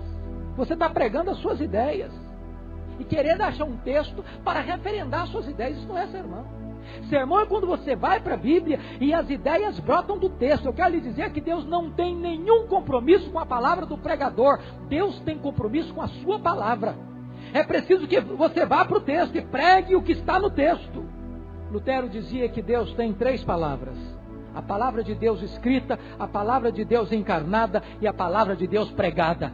Você está pregando as suas ideias. E querendo achar um texto para referendar as suas ideias. Isso não é sermão. Sermão é quando você vai para a Bíblia e as ideias brotam do texto. Eu quero lhe dizer que Deus não tem nenhum compromisso com a palavra do pregador. Deus tem compromisso com a sua palavra. É preciso que você vá para o texto e pregue o que está no texto. Lutero dizia que Deus tem 3 palavras. A palavra de Deus escrita, a palavra de Deus encarnada e a palavra de Deus pregada.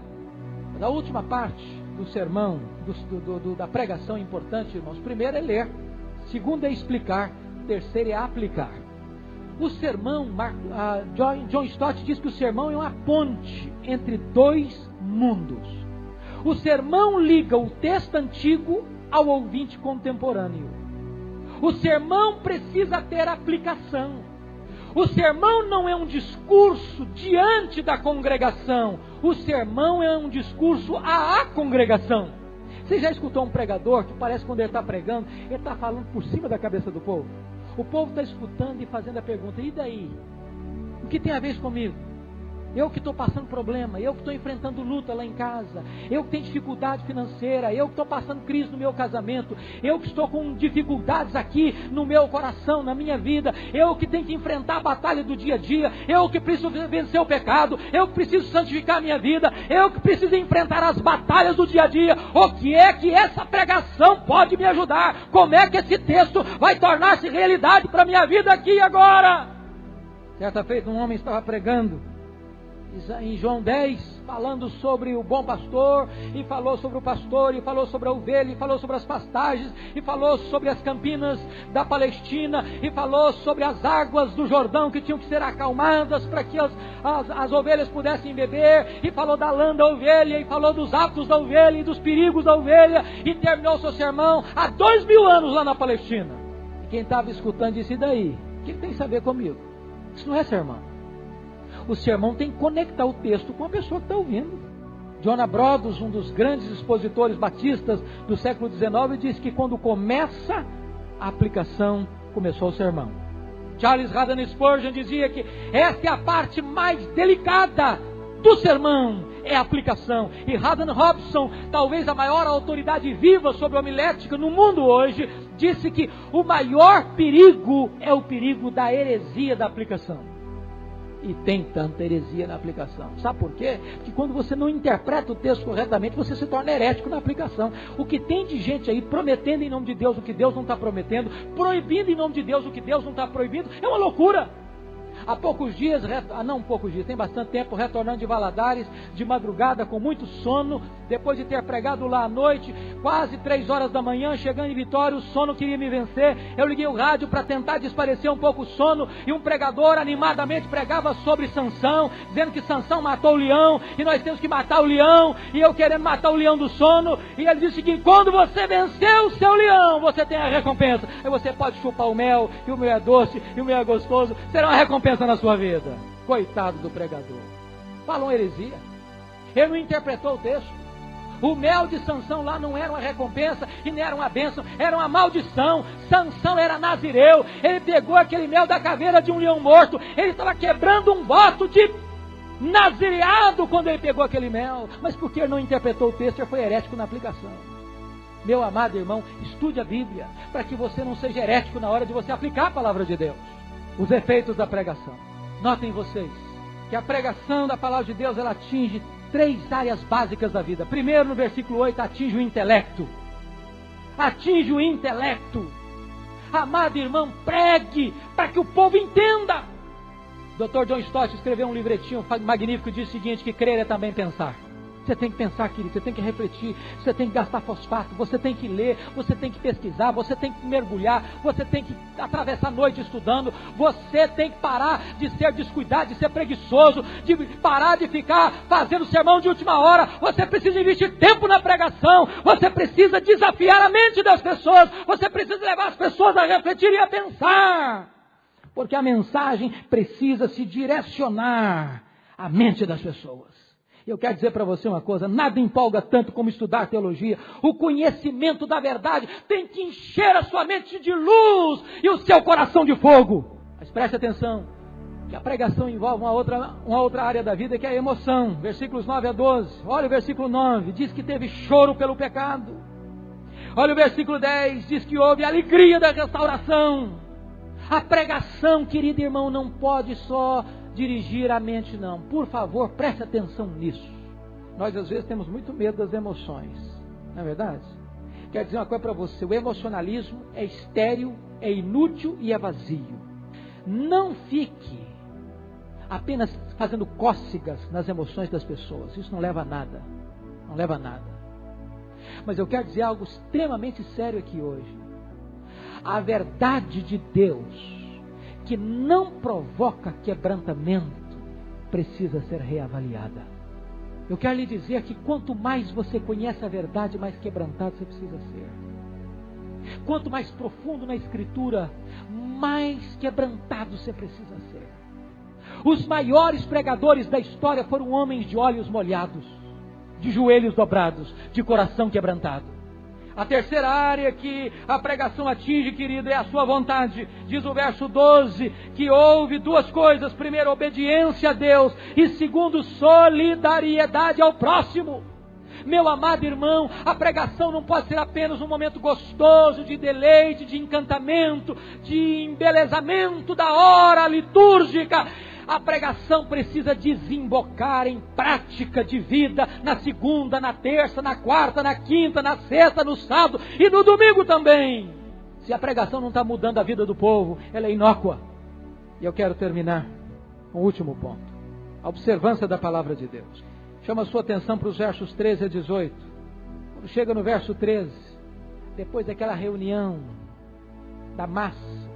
Mas a última parte do sermão, da pregação importante, irmãos. Primeiro é ler. Segundo é explicar. Terceiro é aplicar. O sermão, John Stott diz que o sermão é uma ponte entre 2 mundos. O sermão liga o texto antigo ao ouvinte contemporâneo. O sermão precisa ter aplicação. O sermão não é um discurso diante da congregação. O sermão é um discurso à congregação. Você já escutou um pregador que parece que quando ele está pregando, ele está falando por cima da cabeça do povo? O povo está escutando e fazendo a pergunta: e daí? O que tem a ver isso comigo? Eu que estou passando problema, eu que estou enfrentando luta lá em casa, eu que tenho dificuldade financeira, eu que estou passando crise no meu casamento, eu que estou com dificuldades aqui no meu coração, na minha vida, eu que tenho que enfrentar a batalha do dia a dia, eu que preciso vencer o pecado, eu que preciso santificar a minha vida, eu que preciso enfrentar as batalhas do dia a dia. O que é que essa pregação pode me ajudar? Como é que esse texto vai tornar-se realidade para a minha vida aqui e agora? Certa feita um homem estava pregando em João 10, falando sobre o bom pastor, e falou sobre o pastor, e falou sobre a ovelha, e falou sobre as pastagens, e falou sobre as campinas da Palestina, e falou sobre as águas do Jordão que tinham que ser acalmadas para que as ovelhas pudessem beber, e falou da lã da ovelha, e falou dos hábitos da ovelha e dos perigos da ovelha, e terminou seu sermão há 2000 anos lá na Palestina. E quem estava escutando disse: e daí? O que tem a saber comigo? Isso não é sermão. O sermão tem que conectar o texto com a pessoa que está ouvindo. Jonah Brodos, um dos grandes expositores batistas do século XIX, diz que quando começa a aplicação, começou o sermão. Charles Haddon Spurgeon dizia que essa é a parte mais delicada do sermão, é a aplicação. E Haddon Robson, talvez a maior autoridade viva sobre a homilética no mundo hoje, disse que o maior perigo é o perigo da heresia da aplicação. E tem tanta heresia na aplicação. Sabe por quê? Porque quando você não interpreta o texto corretamente, você se torna herético na aplicação. O que tem de gente aí prometendo em nome de Deus o que Deus não está prometendo, proibindo em nome de Deus o que Deus não está proibindo, é uma loucura. Há poucos dias, tem bastante tempo, retornando de Valadares, de madrugada, com muito sono, depois de ter pregado lá à noite, quase 3 horas da manhã, chegando em Vitória, o sono queria me vencer. Eu liguei o rádio para tentar desaparecer um pouco o sono, e um pregador animadamente pregava sobre Sansão, dizendo que Sansão matou o leão, e nós temos que matar o leão, e eu querendo matar o leão do sono, e ele disse o seguinte: quando você vencer o seu leão, você tem a recompensa, e você pode chupar o mel, e o mel é doce, e o mel é gostoso, será uma recompensa na sua vida. Coitado do pregador. Falam heresia. Ele não interpretou o texto. O mel de Sansão lá não era uma recompensa e nem era uma bênção, era uma maldição. Sansão era nazireu. Ele pegou aquele mel da caveira de um leão morto. Ele estava quebrando um voto de nazireado quando ele pegou aquele mel. Mas porque ele não interpretou o texto, ele foi herético na aplicação. Meu amado irmão, estude a Bíblia para que você não seja herético na hora de você aplicar a palavra de Deus. Os efeitos da pregação. Notem vocês que a pregação da palavra de Deus, ela atinge 3 áreas básicas da vida. Primeiro, no versículo 8, atinge o intelecto. Atinge o intelecto. Amado irmão, pregue para que o povo entenda. Dr. John Stott escreveu um livretinho magnífico, diz o seguinte: que crer é também pensar. Você tem que pensar, querido, você tem que refletir, você tem que gastar fosfato, você tem que ler, você tem que pesquisar, você tem que mergulhar, você tem que atravessar a noite estudando, você tem que parar de ser descuidado, de ser preguiçoso, de parar de ficar fazendo sermão de última hora. Você precisa investir tempo na pregação, você precisa desafiar a mente das pessoas, você precisa levar as pessoas a refletir e a pensar, porque a mensagem precisa se direcionar à mente das pessoas. Eu quero dizer para você uma coisa, nada empolga tanto como estudar teologia. O conhecimento da verdade tem que encher a sua mente de luz e o seu coração de fogo. Mas preste atenção, que a pregação envolve uma outra área da vida, que é a emoção. Versículos 9 a 12. Olha o versículo 9, diz que teve choro pelo pecado. Olha o versículo 10, diz que houve alegria da restauração. A pregação, querido irmão, não pode só dirigir a mente, não. Por favor, preste atenção nisso. Nós às vezes temos muito medo das emoções, não é verdade? Quero dizer uma coisa para você, o emocionalismo é estéril, é inútil e é vazio. Não fique apenas fazendo cócegas nas emoções das pessoas, isso não leva a nada, não leva a nada. Mas eu quero dizer algo extremamente sério aqui hoje. A verdade de Deus, que não provoca quebrantamento, precisa ser reavaliada. Eu quero lhe dizer que quanto mais você conhece a verdade, mais quebrantado você precisa ser. Quanto mais profundo na Escritura, mais quebrantado você precisa ser. Os maiores pregadores da história foram homens de olhos molhados, de joelhos dobrados, de coração quebrantado. A terceira área que a pregação atinge, querido, é a sua vontade. Diz o verso 12 que houve duas coisas. Primeiro, obediência a Deus. E segundo, solidariedade ao próximo. Meu amado irmão, a pregação não pode ser apenas um momento gostoso de deleite, de encantamento, de embelezamento da hora litúrgica. A pregação precisa desembocar em prática de vida na segunda, na terça, na quarta, na quinta, na sexta, no sábado e no domingo também. Se a pregação não está mudando a vida do povo, ela é inócua. E eu quero terminar com o último ponto. A observância da palavra de Deus. Chama a sua atenção para os versos 13 a 18. Quando chega no verso 13, depois daquela reunião da massa,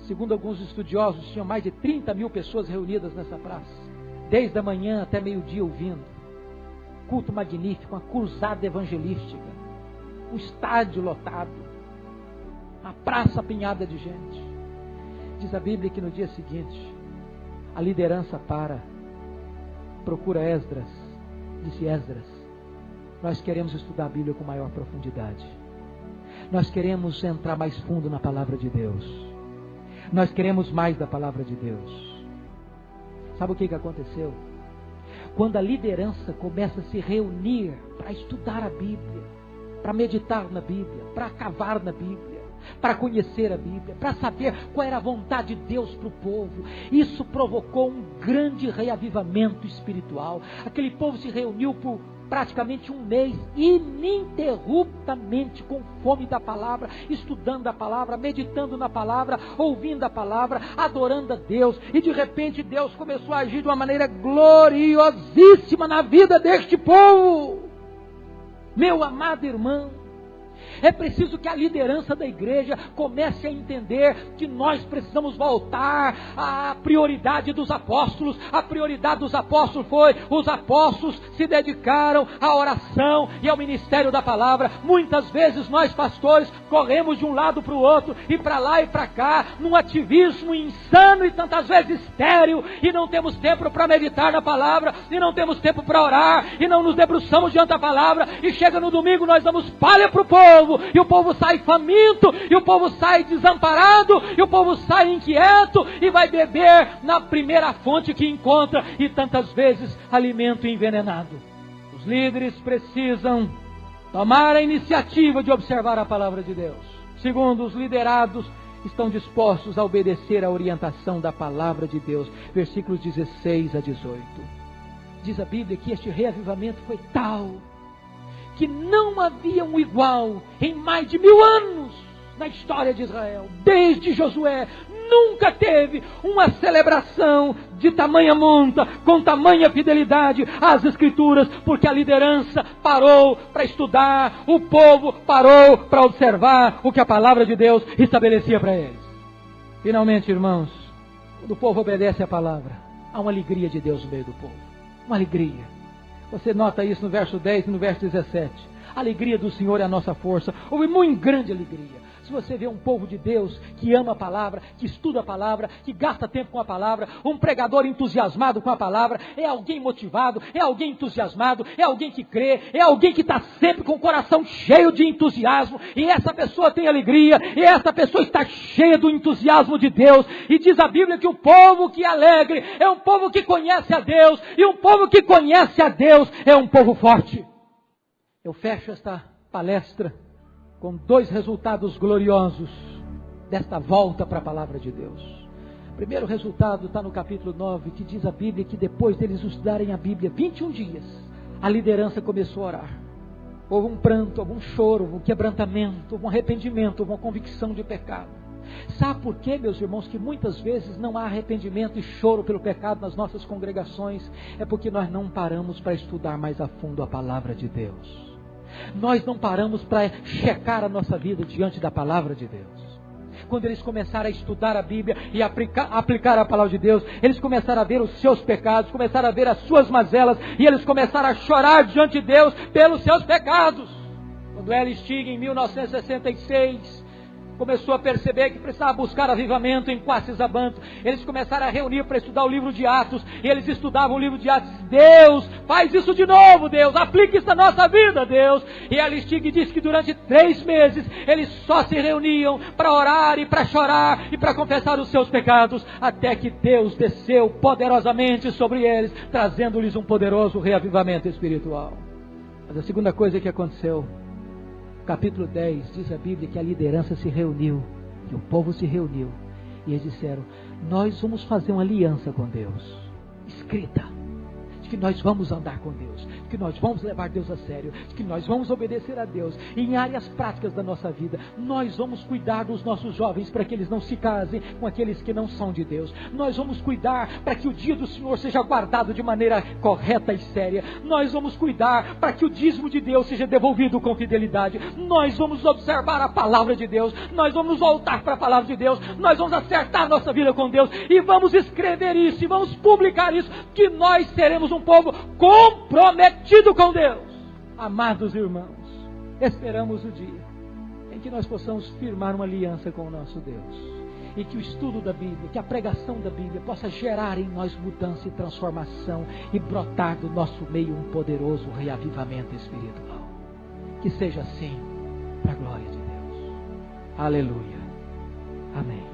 segundo alguns estudiosos, tinham mais de 30 mil pessoas reunidas nessa praça, desde a manhã até meio-dia ouvindo. Culto magnífico, uma cruzada evangelística, um estádio lotado, uma praça apinhada de gente. Diz a Bíblia que no dia seguinte, a liderança procura Esdras. Disse Esdras: nós queremos estudar a Bíblia com maior profundidade. Nós queremos entrar mais fundo na palavra de Deus. Nós queremos mais da palavra de Deus. Sabe o que aconteceu? Quando a liderança começa a se reunir para estudar a Bíblia, para meditar na Bíblia, para cavar na Bíblia, para conhecer a Bíblia, para saber qual era a vontade de Deus para o povo, isso provocou um grande reavivamento espiritual. Aquele povo se reuniu por praticamente um mês, ininterruptamente, com fome da palavra, estudando a palavra, meditando na palavra, ouvindo a palavra, adorando a Deus, e de repente Deus começou a agir de uma maneira gloriosíssima na vida deste povo. Meu amado irmão, é preciso que a liderança da igreja comece a entender que nós precisamos voltar à prioridade dos apóstolos. A prioridade dos apóstolos foi: os apóstolos se dedicaram à oração e ao ministério da palavra. Muitas vezes nós pastores corremos de um lado para o outro, e para lá e para cá, num ativismo insano e tantas vezes estéril, e não temos tempo para meditar na palavra, e não temos tempo para orar, e não nos debruçamos diante da palavra, e chega no domingo nós damos palha para o povo, e o povo sai faminto, e o povo sai desamparado, e o povo sai inquieto, e vai beber na primeira fonte que encontra, e tantas vezes alimento envenenado. Os líderes precisam tomar a iniciativa de observar a palavra de Deus. Segundo, os liderados estão dispostos a obedecer à orientação da palavra de Deus. Versículos 16 a 18. Diz a Bíblia que este reavivamento foi tal que não havia um igual em mais de 1000 anos na história de Israel. Desde Josué, nunca teve uma celebração de tamanha monta, com tamanha fidelidade às Escrituras, porque a liderança parou para estudar, o povo parou para observar o que a palavra de Deus estabelecia para eles. Finalmente, irmãos, quando o povo obedece à palavra, há uma alegria de Deus no meio do povo. Uma alegria. Você nota isso no verso 10 e no verso 17. A alegria do Senhor é a nossa força. Houve muito grande alegria. Se você vê um povo de Deus que ama a palavra, que estuda a palavra, que gasta tempo com a palavra, um pregador entusiasmado com a palavra, é alguém motivado, é alguém entusiasmado, é alguém que crê, é alguém que está sempre com o coração cheio de entusiasmo, e essa pessoa tem alegria, e essa pessoa está cheia do entusiasmo de Deus, e diz a Bíblia que o povo que é alegre é um povo que conhece a Deus, e um povo que conhece a Deus é um povo forte. Eu fecho esta palestra com 2 resultados gloriosos desta volta para a palavra de Deus. O primeiro resultado está no capítulo 9, que diz a Bíblia que depois deles estudarem a Bíblia 21 dias, a liderança começou a orar. Houve um pranto, houve um choro, houve um quebrantamento, houve um arrependimento, houve uma convicção de pecado. Sabe por quê, meus irmãos, que muitas vezes não há arrependimento e choro pelo pecado nas nossas congregações? É porque nós não paramos para estudar mais a fundo a palavra de Deus. Nós não paramos para checar a nossa vida diante da palavra de Deus. Quando eles começaram a estudar a Bíblia e aplicar a palavra de Deus, eles começaram a ver os seus pecados, começaram a ver as suas mazelas, e eles começaram a chorar diante de Deus pelos seus pecados. Quando L. Stig, em 1966, começou a perceber que precisava buscar avivamento em Quacisabanto, eles começaram a reunir para estudar o livro de Atos, e eles estudavam o livro de Atos. Deus, faz isso de novo, Deus, aplica isso na nossa vida, Deus. E L. Stig diz que durante 3 meses, eles só se reuniam para orar e para chorar e para confessar os seus pecados, até que Deus desceu poderosamente sobre eles, trazendo-lhes um poderoso reavivamento espiritual. Mas a segunda coisa que aconteceu, capítulo 10, diz a Bíblia que a liderança se reuniu, que o povo se reuniu, e eles disseram: nós vamos fazer uma aliança com Deus, escrita, de que nós vamos andar com Deus, de que nós vamos levar Deus a sério, de que nós vamos obedecer a Deus, e em áreas práticas da nossa vida, nós vamos cuidar dos nossos jovens, para que eles não se casem com aqueles que não são de Deus, nós vamos cuidar para que o dia do Senhor seja guardado de maneira correta e séria, nós vamos cuidar para que o dízimo de Deus seja devolvido com fidelidade, nós vamos observar a palavra de Deus, nós vamos voltar para a palavra de Deus, nós vamos acertar nossa vida com Deus, e vamos escrever isso, e vamos publicar isso, que nós seremos um povo comprometido com Deus. Amados irmãos, esperamos o dia em que nós possamos firmar uma aliança com o nosso Deus, e que o estudo da Bíblia, que a pregação da Bíblia possa gerar em nós mudança e transformação, e brotar do nosso meio um poderoso reavivamento espiritual. Que seja assim, para a glória de Deus. Aleluia. Amém.